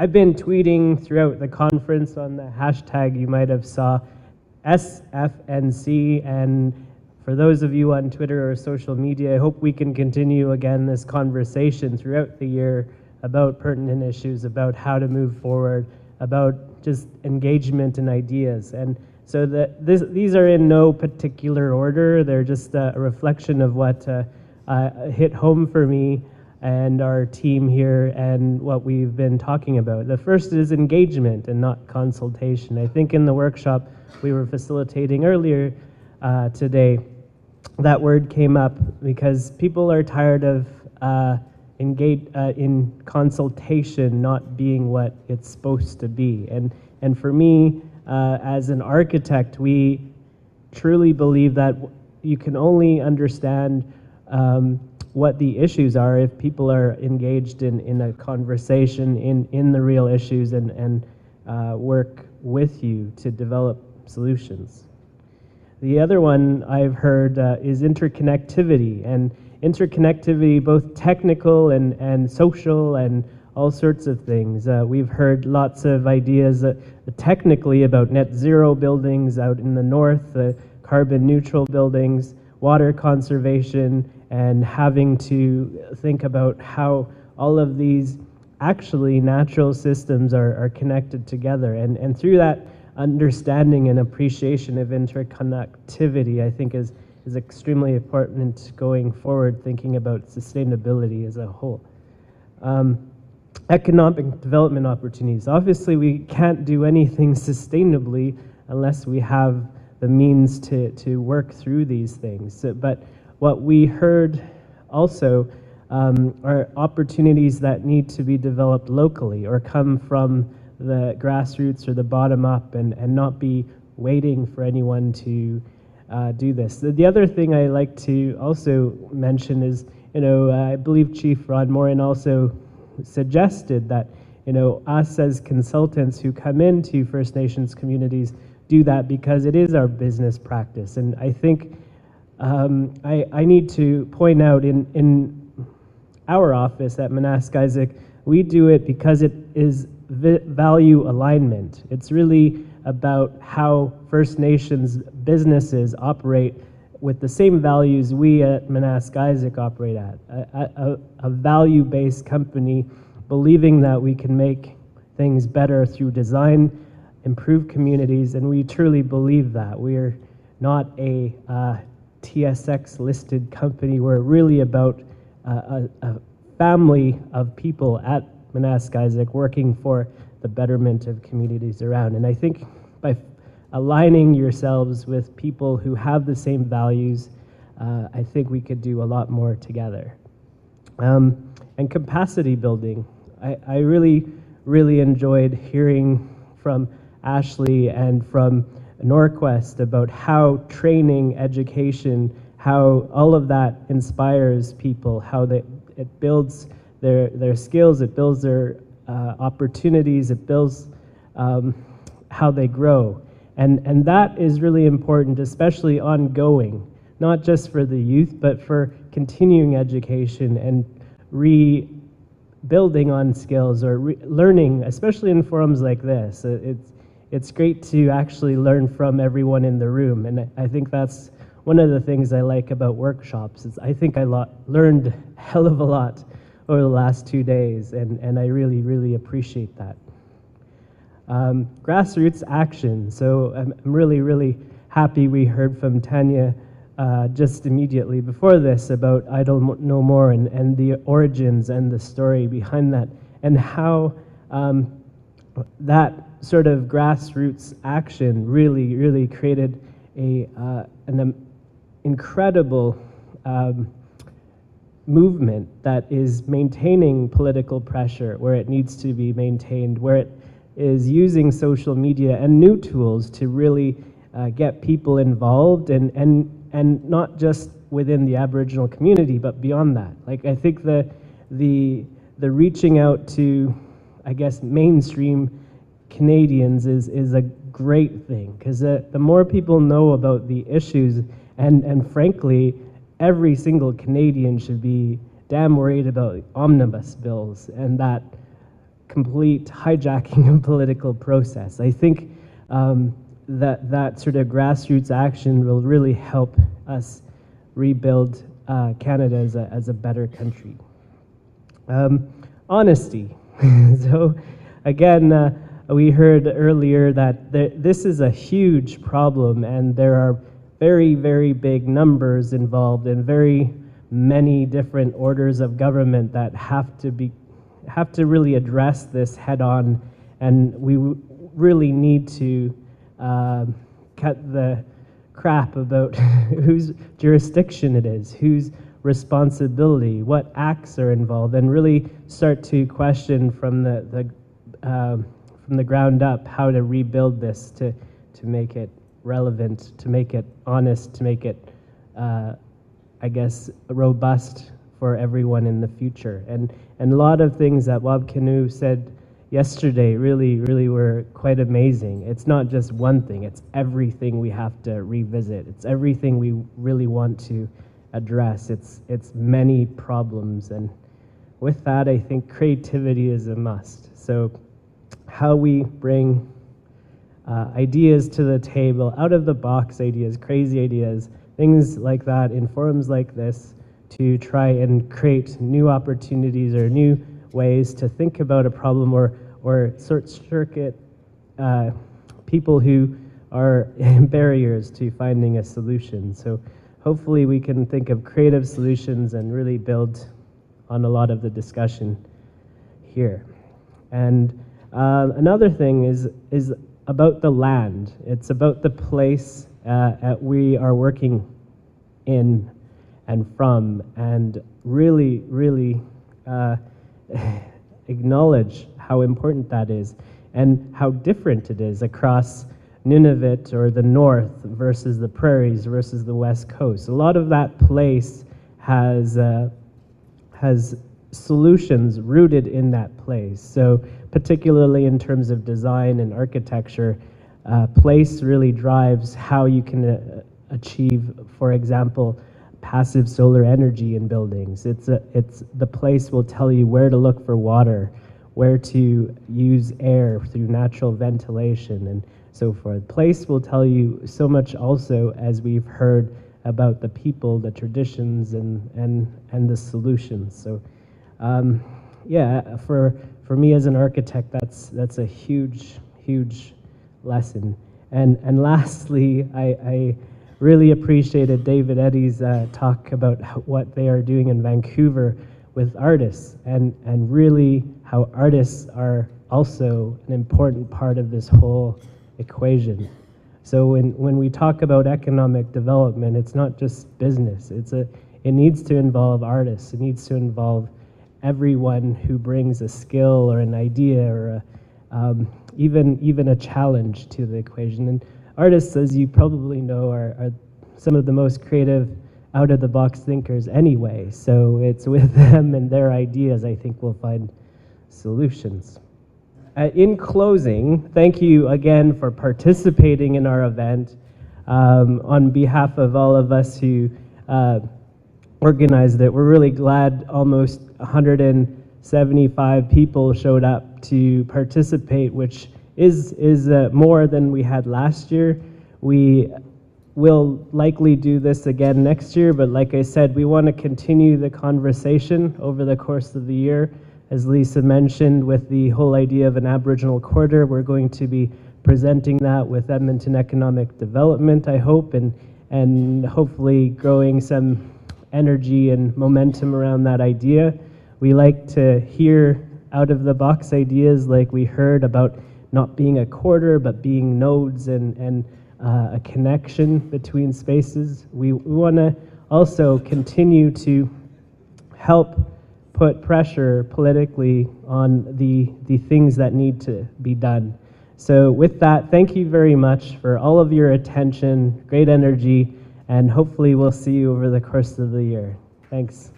I've been tweeting throughout the conference on the hashtag you might have saw SFNC, and for those of you on Twitter or social media, I hope we can continue again this conversation throughout the year about pertinent issues, about how to move forward, about just engagement and ideas. And so these are in no particular order. They're just a reflection of what hit home for me and our team here and what we've been talking about. The first is engagement and not consultation. I think in the workshop we were facilitating earlier today, that word came up because people are tired of in consultation not being what it's supposed to be. And for me, as an architect, we truly believe that you can only understand what the issues are if people are engaged in a conversation in the real issues and work with you to develop solutions. The other one I've heard is interconnectivity, and interconnectivity, both technical and social and all sorts of things. We've heard lots of ideas technically about net zero buildings out in the north, carbon neutral buildings, water conservation, and having to think about how all of these actually natural systems are connected together. And through that understanding and appreciation of interconnectivity, I think is extremely important going forward, thinking about sustainability as a whole. Economic development opportunities. Obviously, we can't do anything sustainably unless we have the means to work through these things. So, but what we heard also are opportunities that need to be developed locally or come from the grassroots or the bottom up and not be waiting for anyone to do this. The other thing I like to also mention is, I believe Chief Ron Morin also suggested that, us as consultants who come into First Nations communities do that because it is our business practice. And I think I need to point out in our office at Manasc Isaac, we do it because it is value alignment. It's really about how First Nations businesses operate with the same values we at Manasc Isaac operate at. A value-based company believing that we can make things better through design, improve communities, and we truly believe that. We're not a TSX listed company. We're really about a family of people at Manasc Isaac working for the betterment of communities around. And I think by aligning yourselves with people who have the same values, I think we could do a lot more together. And capacity building. I really, really enjoyed hearing from Ashley and from Norquest about how training, education, how all of that inspires people, how it builds their skills, it builds their opportunities, it builds how they grow. And that is really important, especially ongoing, not just for the youth, but for continuing education and rebuilding on skills or learning, especially in forums like this. It's great to actually learn from everyone in the room, and I think that's one of the things I like about workshops. Is I think I learned a hell of a lot over the last 2 days, and I really, really appreciate that. Grassroots action. So I'm really, really happy we heard from Tanya just immediately before this about Idle No More and the origins and the story behind that, and how that sort of grassroots action really, really created an incredible movement that is maintaining political pressure where it needs to be maintained, where it is using social media and new tools to really get people involved and not just within the Aboriginal community, but beyond that. Like, I think the reaching out to, I guess, mainstream Canadians is a great thing, because the more people know about the issues, and frankly, every single Canadian should be damn worried about omnibus bills, and that complete hijacking of political process. I think that sort of grassroots action will really help us rebuild Canada as a better country. Honesty. So again, we heard earlier that this is a huge problem, and there are very, very big numbers involved and very many different orders of government that have to really address this head on, and we really need to cut the crap about whose jurisdiction it is, whose responsibility, what acts are involved, and really start to question from the ground up how to rebuild this to make it relevant, to make it honest, to make it, I guess, robust for everyone in the future. And a lot of things that Wab Kinew said yesterday really were quite amazing. It's not just one thing, it's everything we have to revisit. It's everything we really want to address. It's many problems, and with that, I think creativity is a must. So how we bring ideas to the table, out of the box ideas, crazy ideas, things like that in forums like this, to try and create new opportunities or new ways to think about a problem, or circuit people who are barriers to finding a solution. So hopefully we can think of creative solutions and really build on a lot of the discussion here. And another thing is about the land. It's about the place we are working in and from, and really acknowledge how important that is and how different it is across Nunavut or the north versus the prairies versus the west coast. A lot of that place has solutions rooted in that place. So particularly in terms of design and architecture, place really drives how you can achieve, for example, passive solar energy in buildings. The place will tell you where to look for water, where to use air through natural ventilation, and so forth. Place will tell you so much also, as we've heard, about the people, the traditions, and the solutions. So yeah, for me as an architect, that's a huge lesson. And lastly, I really appreciated David Eddy's talk about what they are doing in Vancouver with artists, and really how artists are also an important part of this whole equation. So when we talk about economic development, it's not just business. It needs to involve artists. It needs to involve everyone who brings a skill or an idea or even a challenge to the equation. And artists, as you probably know, are some of the most creative, out-of-the-box thinkers anyway. So it's with them and their ideas, I think we'll find solutions. In closing, thank you again for participating in our event. On behalf of all of us who organized it, we're really glad almost 175 people showed up to participate, which is more than we had last year. We will likely do this again next year, but like I said, we want to continue the conversation over the course of the year. As Lisa mentioned, with the whole idea of an Aboriginal quarter, we're going to be presenting that with Edmonton Economic Development, I hope, and hopefully growing some energy and momentum around that idea. We like to hear out-of-the-box ideas like we heard about not being a quarter, but being nodes and a connection between spaces. We want to also continue to help put pressure politically on the things that need to be done. So with that, thank you very much for all of your attention, great energy, and hopefully we'll see you over the course of the year. Thanks.